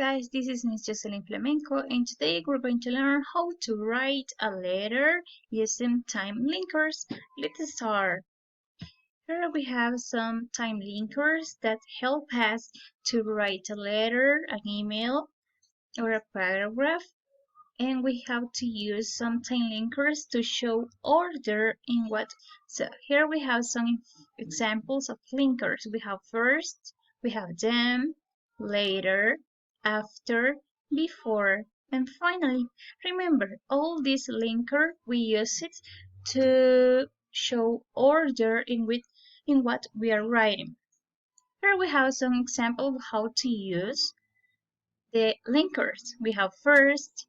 guys, this is Miss Jocelyn Flamenco, and today we're going to learn how to write a letter using time linkers. Let's start. Here we have some time linkers that help us to write a letter, an email, or a paragraph, and we have to use some time linkers to show order in what. So here we have some examples of linkers. We have first, we have then, later, after, before, and finally. Remember, all these linker we use it to show order in what we are writing. Here we have some example of how to use the linkers. We have first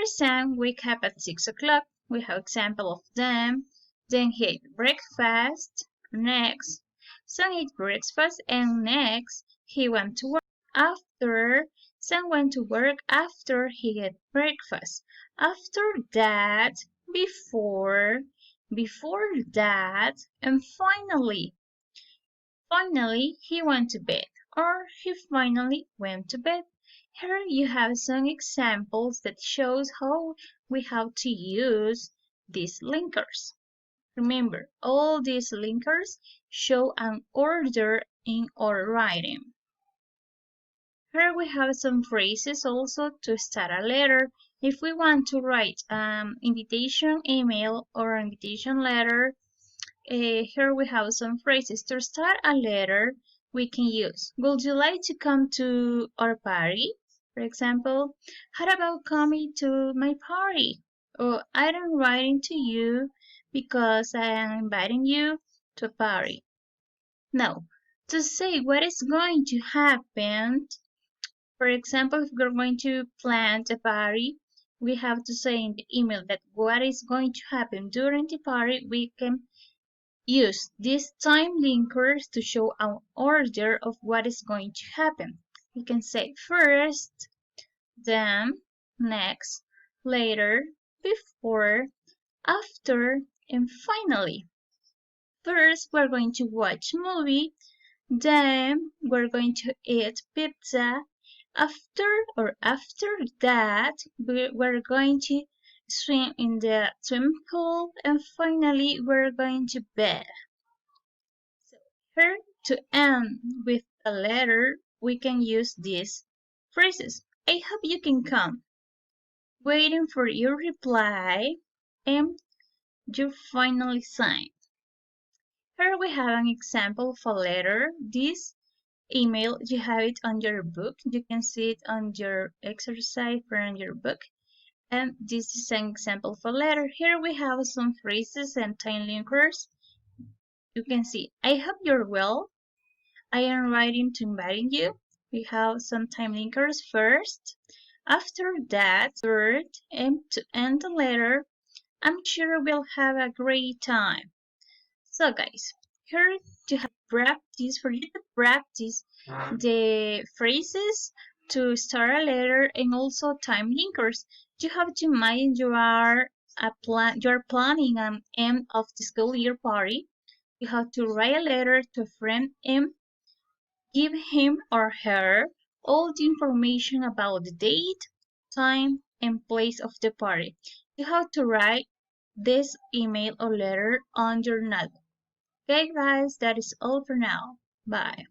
Sam wake up at 6 o'clock. We have example of them. Then he ate breakfast. Next, Sam ate breakfast, and next he went to work. After, Sam went to work after he ate breakfast. After that, before, before that, and finally he went to bed, or he finally went to bed. Here you have some examples that shows how we have to use these linkers. Remember, all these linkers show an order in our writing. Here we have some phrases also to start a letter. If we want to write invitation email or invitation letter, here we have some phrases. To start a letter, we can use, would you like to come to our party? For example, how about coming to my party? Or I am writing to you because I am inviting you to a party. Now, to say what is going to happen, for example, if we're going to plan a party, we have to say in the email that what is going to happen during the party. We can use these time linkers to show an order of what is going to happen. You can say first, then, next, later, before, after, and finally. First, we're going to watch a movie. Then, we're going to eat pizza. After that, we're going to swim in the swimming pool, and finally we're going to bed. So here, to end with a letter, we can use these phrases. I hope you can come. Waiting for your reply, and you finally sign. Here we have an example of a letter. This email, you have it on your book. You can see it on your exercise from your book. And this is an example of a letter. Here we have some phrases and time linkers. You can see, I hope you're well. I am writing to inviting you. We have some time linkers first. After that, third, and to end the letter, I'm sure we'll have a great time. So guys, here to have practice, for you to practice the phrases to start a letter and also time linkers. You have to imagine you're planning an end of the school year party. You have to write a letter to a friend and give him or her all the information about the date, time, and place of the party. You have to write this email or letter on your notebook. Okay guys, that is all for now. Bye.